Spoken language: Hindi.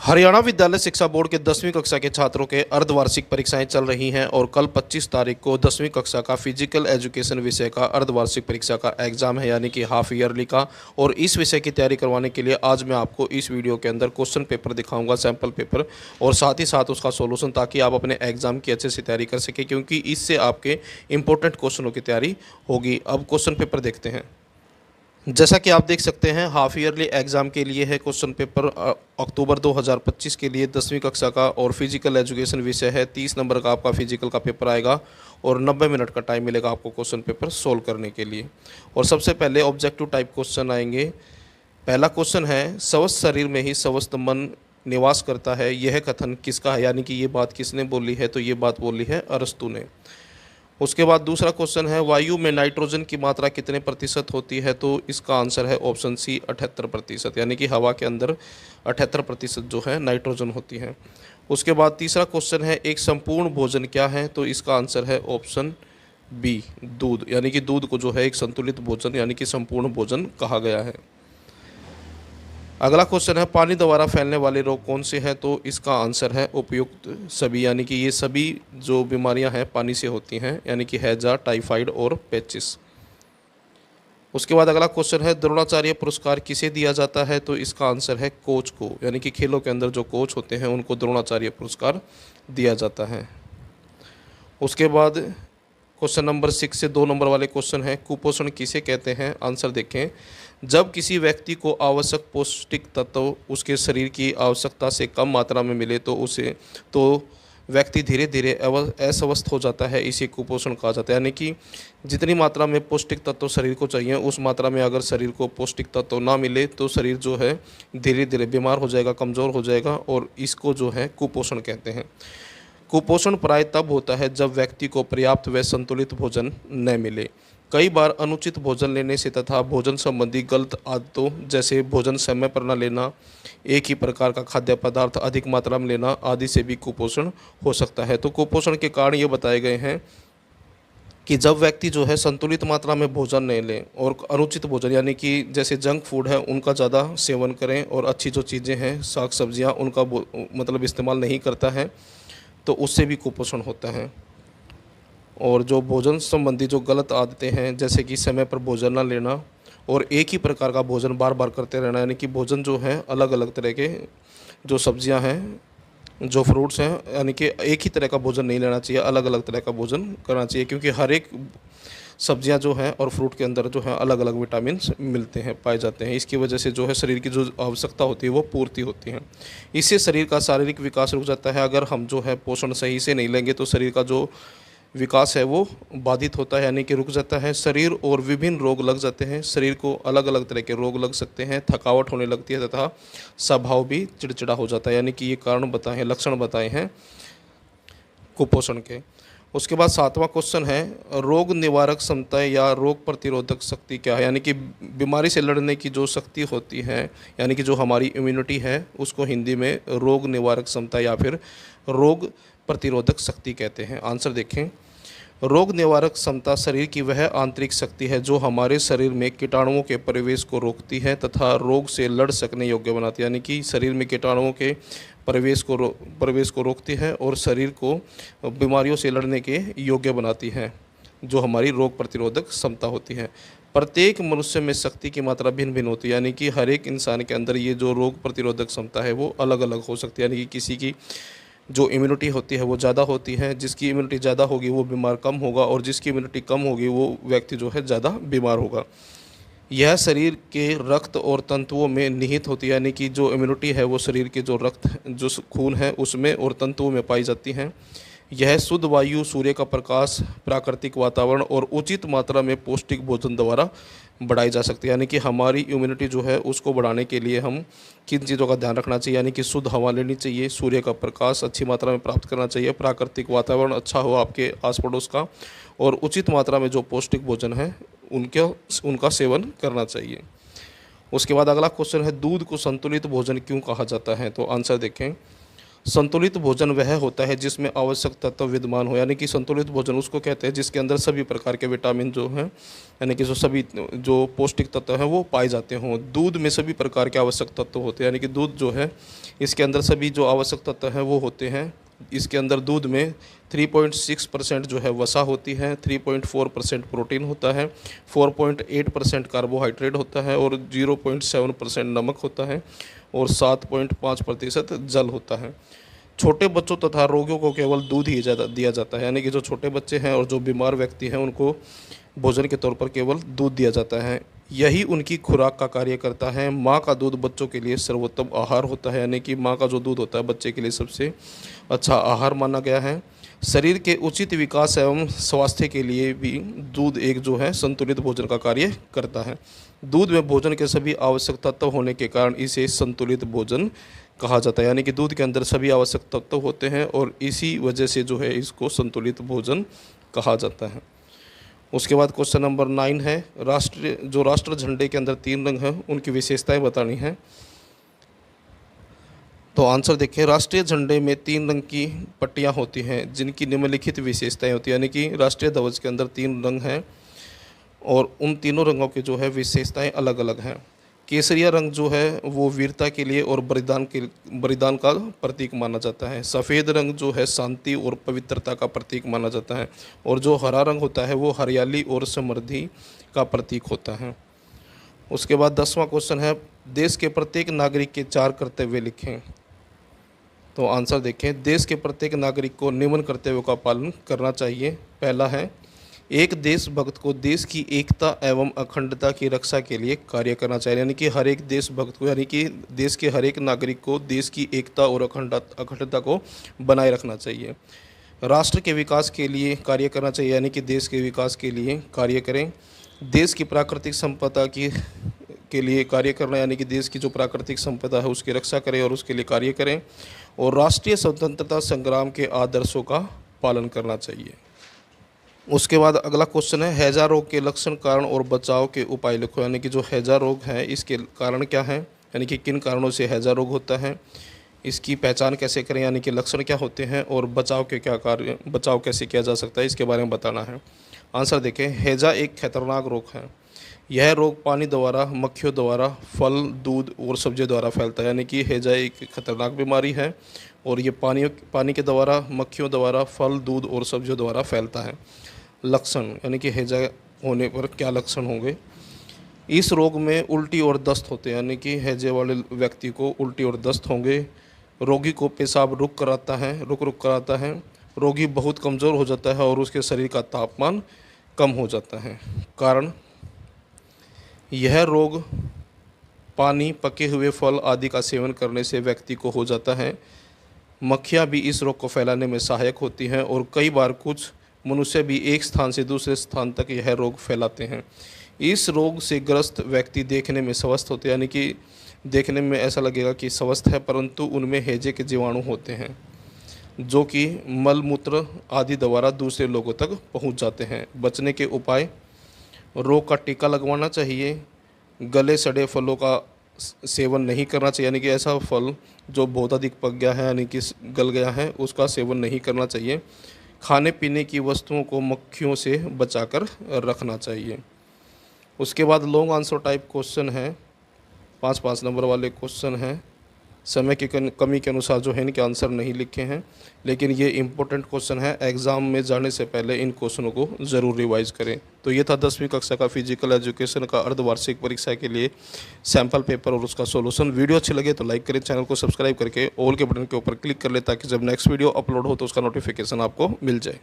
हरियाणा विद्यालय शिक्षा बोर्ड के 10वीं कक्षा के छात्रों के अर्धवार्षिक परीक्षाएं चल रही हैं और कल 25 तारीख को 10वीं कक्षा का फिजिकल एजुकेशन विषय का अर्धवार्षिक परीक्षा का एग्जाम है, यानी कि हाफ ईयरली का। और इस विषय की तैयारी करवाने के लिए आज मैं आपको इस वीडियो के अंदर क्वेश्चन पेपर दिखाऊंगा, सैम्पल पेपर, और साथ ही साथ उसका सोल्यूशन, ताकि आप अपने एग्जाम की अच्छे से तैयारी कर सकें, क्योंकि इससे आपके इंपॉर्टेंट क्वेश्चनों की तैयारी होगी। अब क्वेश्चन पेपर देखते हैं। जैसा कि आप देख सकते हैं, हाफ ईयरली एग्ज़ाम के लिए है क्वेश्चन पेपर अक्टूबर 2025 के लिए 10वीं कक्षा का, और फिजिकल एजुकेशन विषय है। 30 नंबर का आपका फिजिकल का पेपर आएगा और 90 मिनट का टाइम मिलेगा आपको क्वेश्चन पेपर सोल्व करने के लिए। और सबसे पहले ऑब्जेक्टिव टाइप क्वेश्चन आएंगे। पहला क्वेश्चन है, स्वस्थ शरीर में ही स्वस्थ मन निवास करता है, यह कथन किसका है, यानी कि ये बात किसने बोली है, तो ये बात बोली है अरस्तु ने। उसके बाद दूसरा क्वेश्चन है, वायु में नाइट्रोजन की मात्रा कितने प्रतिशत होती है, तो इसका आंसर है ऑप्शन सी 78%, यानी कि हवा के अंदर 78% जो है नाइट्रोजन होती है। उसके बाद तीसरा क्वेश्चन है, एक संपूर्ण भोजन क्या है, तो इसका आंसर है ऑप्शन बी दूध, यानी कि दूध को जो है एक संतुलित भोजन यानी कि संपूर्ण भोजन कहा गया है। अगला क्वेश्चन है, पानी द्वारा फैलने वाले रोग कौन से हैं, तो इसका आंसर है उपयुक्त सभी, यानी कि ये सभी जो बीमारियां हैं पानी से होती हैं, यानी कि हैजा, टाइफाइड और पेचिस। उसके बाद अगला क्वेश्चन है, द्रोणाचार्य पुरस्कार किसे दिया जाता है, तो इसका आंसर है कोच को, यानी कि खेलों के अंदर जो कोच होते हैं उनको द्रोणाचार्य पुरस्कार दिया जाता है। उसके बाद क्वेश्चन नंबर 6 से 2 नंबर वाले क्वेश्चन है, कुपोषण किसे कहते हैं। आंसर देखें, जब किसी व्यक्ति को आवश्यक पौष्टिक तत्व उसके शरीर की आवश्यकता से कम मात्रा में मिले तो व्यक्ति धीरे धीरे अस्वस्थ हो जाता है, इसे कुपोषण कहा जाता है। यानी कि जितनी मात्रा में पौष्टिक तत्व शरीर को चाहिए उस मात्रा में अगर शरीर को पौष्टिक तत्व ना मिले तो शरीर जो है धीरे धीरे बीमार हो जाएगा, कमज़ोर हो जाएगा, और इसको जो है कुपोषण कहते हैं। कुपोषण प्राय तब होता है जब व्यक्ति को पर्याप्त व संतुलित भोजन न मिले। कई बार अनुचित भोजन लेने से तथा भोजन संबंधी गलत आदतों, जैसे भोजन समय पर न लेना, एक ही प्रकार का खाद्य पदार्थ अधिक मात्रा में लेना आदि से भी कुपोषण हो सकता है। तो कुपोषण के कारण ये बताए गए हैं कि जब व्यक्ति जो है संतुलित मात्रा में भोजन नहीं लें और अनुचित भोजन यानी कि जैसे जंक फूड है उनका ज़्यादा सेवन करें, और अच्छी जो चीज़ें हैं साग सब्जियाँ उनका मतलब इस्तेमाल नहीं करता है, तो उससे भी कुपोषण होता है। और जो भोजन संबंधी जो गलत आदतें हैं, जैसे कि समय पर भोजन ना लेना और एक ही प्रकार का भोजन बार बार करते रहना, यानी कि भोजन जो है अलग अलग तरह के जो सब्जियां हैं, जो फ्रूट्स हैं, यानी कि एक ही तरह का भोजन नहीं लेना चाहिए, अलग अलग तरह का भोजन करना चाहिए, क्योंकि हर एक सब्जियां जो हैं और फ्रूट के अंदर जो है अलग अलग विटामिन मिलते हैं, पाए जाते हैं। इसकी वजह से जो है शरीर की जो आवश्यकता होती है वो पूर्ति होती है। इससे शरीर का शारीरिक विकास रुक जाता है। अगर हम जो है पोषण सही से नहीं लेंगे तो शरीर का जो विकास है वो बाधित होता है, यानी कि रुक जाता है शरीर, और विभिन्न रोग लग जाते हैं। शरीर को अलग अलग तरह के रोग लग सकते हैं, थकावट होने लगती है तथा स्वभाव भी चिड़चिड़ा हो जाता है, यानी कि ये कारण बताए हैं, लक्षण बताए हैं कुपोषण के। उसके बाद 7वां क्वेश्चन है, रोग निवारक क्षमता या रोग प्रतिरोधक शक्ति क्या है, यानी कि बीमारी से लड़ने की जो शक्ति होती है, यानी कि जो हमारी इम्यूनिटी है, उसको हिंदी में रोग निवारक क्षमता या फिर रोग प्रतिरोधक शक्ति कहते हैं। आंसर देखें, रोग निवारक क्षमता शरीर की वह आंतरिक शक्ति है जो हमारे शरीर में कीटाणुओं के प्रवेश को रोकती है तथा रोग से लड़ सकने योग्य बनाती है, यानी कि शरीर में कीटाणुओं के प्रवेश को रोकती है और शरीर को बीमारियों से लड़ने के योग्य बनाती है, जो हमारी रोग प्रतिरोधक क्षमता होती है। प्रत्येक मनुष्य में शक्ति की मात्रा भिन्न भिन्न होती है, यानी कि हर एक इंसान के अंदर ये जो रोग प्रतिरोधक क्षमता है वो अलग अलग हो सकती है, यानी कि किसी की जो इम्यूनिटी होती है वो ज़्यादा होती है, जिसकी इम्यूनिटी ज़्यादा होगी वो बीमार कम होगा, और जिसकी इम्यूनिटी कम होगी वो व्यक्ति जो है ज़्यादा बीमार होगा। यह शरीर के रक्त और तंतुओं में निहित होती है, यानी कि जो इम्यूनिटी है वो शरीर के जो रक्त, जो खून है उसमें और तंतुओं में पाई जाती हैं। यह शुद्ध वायु, सूर्य का प्रकाश, प्राकृतिक वातावरण और उचित मात्रा में पौष्टिक भोजन द्वारा बढ़ाई जा सकती है, यानी कि हमारी इम्यूनिटी जो है उसको बढ़ाने के लिए हम किन चीज़ों का ध्यान रखना चाहिए, यानी कि शुद्ध हवा लेनी चाहिए, सूर्य का प्रकाश अच्छी मात्रा में प्राप्त करना चाहिए, प्राकृतिक वातावरण अच्छा हो आपके आस पड़ोस का, और उचित मात्रा में जो पौष्टिक भोजन है उनका सेवन करना चाहिए। उसके बाद अगला क्वेश्चन है, दूध को संतुलित भोजन क्यों कहा जाता है, तो आंसर देखें, संतुलित भोजन वह होता है जिसमें आवश्यक तत्व विद्यमान हो, यानी कि संतुलित भोजन उसको कहते हैं जिसके अंदर सभी प्रकार के विटामिन जो हैं, यानी कि जो पौष्टिक तत्व हैं वो पाए जाते हों। दूध में सभी प्रकार के आवश्यक तत्व होते हैं, यानी कि दूध जो है इसके अंदर सभी जो आवश्यक तत्व हैं वो होते हैं। इसके अंदर दूध में 3.6% जो है वसा होती है, 3.4% प्रोटीन होता है, 4.8% कार्बोहाइड्रेट होता है और 0.7% नमक होता है और 7.5% जल होता है। छोटे बच्चों तथा रोगियों को केवल दूध ही दिया जाता है, यानी कि जो छोटे बच्चे हैं और जो बीमार व्यक्ति हैं उनको भोजन के तौर पर केवल दूध दिया जाता है। यही उनकी खुराक का कार्य करता है। माँ का दूध बच्चों के लिए सर्वोत्तम आहार होता है, यानी कि माँ का जो दूध होता है बच्चे के लिए सबसे अच्छा आहार माना गया है। शरीर के उचित विकास एवं स्वास्थ्य के लिए भी दूध एक जो है संतुलित भोजन का कार्य करता है। दूध में भोजन के सभी आवश्यक तत्व होने के कारण इसे संतुलित भोजन कहा जाता है, यानी कि दूध के अंदर सभी आवश्यक तत्व होते हैं और इसी वजह से जो है इसको संतुलित भोजन कहा जाता है। उसके बाद क्वेश्चन नंबर 9 है, राष्ट्र झंडे के अंदर 3 रंग हैं उनकी विशेषताएं बतानी है। तो आंसर देखें, राष्ट्रीय झंडे में 3 रंग की पट्टियां होती हैं जिनकी निम्नलिखित विशेषताएं होती हैं, यानी कि राष्ट्रीय ध्वज के अंदर 3 रंग हैं और उन तीनों रंगों की जो है विशेषताएं अलग अलग हैं। केसरिया रंग जो है वो वीरता के लिए और बलिदान का प्रतीक माना जाता है। सफ़ेद रंग जो है शांति और पवित्रता का प्रतीक माना जाता है और जो हरा रंग होता है वो हरियाली और समृद्धि का प्रतीक होता है। उसके बाद 10वां क्वेश्चन है, देश के प्रत्येक नागरिक के 4 कर्तव्य लिखें। तो आंसर देखें, देश के प्रत्येक नागरिक को निम्न कर्तव्यों का पालन करना चाहिए। पहला है, एक देशभक्त को देश की एकता एवं अखंडता की रक्षा के लिए कार्य करना चाहिए, यानी कि हर एक देशभक्त को, यानी कि देश के हर एक नागरिक को देश की एकता और अखंडता को बनाए रखना चाहिए। राष्ट्र के विकास के लिए कार्य करना चाहिए, यानी कि देश के विकास के लिए कार्य करें। देश की प्राकृतिक संपदा के लिए कार्य करना, यानी कि देश की जो प्राकृतिक संपदा है उसकी रक्षा करें और उसके लिए कार्य करें। और राष्ट्रीय स्वतंत्रता संग्राम के आदर्शों का पालन करना चाहिए। उसके बाद अगला क्वेश्चन है, हैजा रोग के लक्षण, कारण और बचाव के उपाय लिखो, यानी कि जो हैजा रोग है इसके कारण क्या है, यानी कि किन कारणों से हैजा रोग होता है, इसकी पहचान कैसे करें, यानी कि लक्षण क्या होते हैं और बचाव कैसे किया जा सकता है इसके बारे में बताना है। आंसर देखें, हैजा एक खतरनाक रोग है। यह रोग पानी द्वारा, मक्खियों द्वारा, फल, दूध और सब्जियों द्वारा फैलता है, यानी कि हैजा एक खतरनाक बीमारी है और ये पानी के द्वारा, मक्खियों द्वारा, फल, दूध और सब्जियों द्वारा फैलता है। लक्षण, यानी कि हैजा होने पर क्या लक्षण होंगे। इस रोग में उल्टी और दस्त होते हैं, यानी कि हैजे वाले व्यक्ति को उल्टी और दस्त होंगे। रोगी को पेशाब रुक कर आता है। रोगी बहुत कमज़ोर हो जाता है और उसके शरीर का तापमान कम हो जाता है। कारण, यह रोग पानी, पके हुए फल आदि का सेवन करने से व्यक्ति को हो जाता है। मक्खियाँ भी इस रोग को फैलाने में सहायक होती हैं और कई बार कुछ मनुष्य भी एक स्थान से दूसरे स्थान तक यह रोग फैलाते हैं। इस रोग से ग्रस्त व्यक्ति देखने में स्वस्थ होते हैं, यानी कि देखने में ऐसा लगेगा कि स्वस्थ है, परंतु उनमें हैजे के जीवाणु होते हैं जो कि मल मूत्र आदि द्वारा दूसरे लोगों तक पहुंच जाते हैं। बचने के उपाय, रोग का टीका लगवाना चाहिए। गले सड़े फलों का सेवन नहीं करना चाहिए, यानी कि ऐसा फल जो बहुत अधिक पक गया है यानी कि गल गया है उसका सेवन नहीं करना चाहिए। खाने पीने की वस्तुओं को मक्खियों से बचाकर रखना चाहिए। उसके बाद लॉन्ग आंसर टाइप क्वेश्चन है, 5-5 नंबर वाले क्वेश्चन हैं। समय की कमी के अनुसार जो है इनके आंसर नहीं लिखे हैं, लेकिन ये इंपॉर्टेंट क्वेश्चन है। एग्ज़ाम में जाने से पहले इन क्वेश्चनों को ज़रूर रिवाइज करें। तो ये था 10वीं कक्षा का फिजिकल एजुकेशन का अर्धवार्षिक परीक्षा के लिए सैम्पल पेपर और उसका सॉल्यूशन। वीडियो अच्छी लगे तो लाइक करें, चैनल को सब्सक्राइब करके ऑल के बटन के ऊपर क्लिक कर लें ताकि जब नेक्स्ट वीडियो अपलोड हो तो उसका नोटिफिकेशन आपको मिल जाए।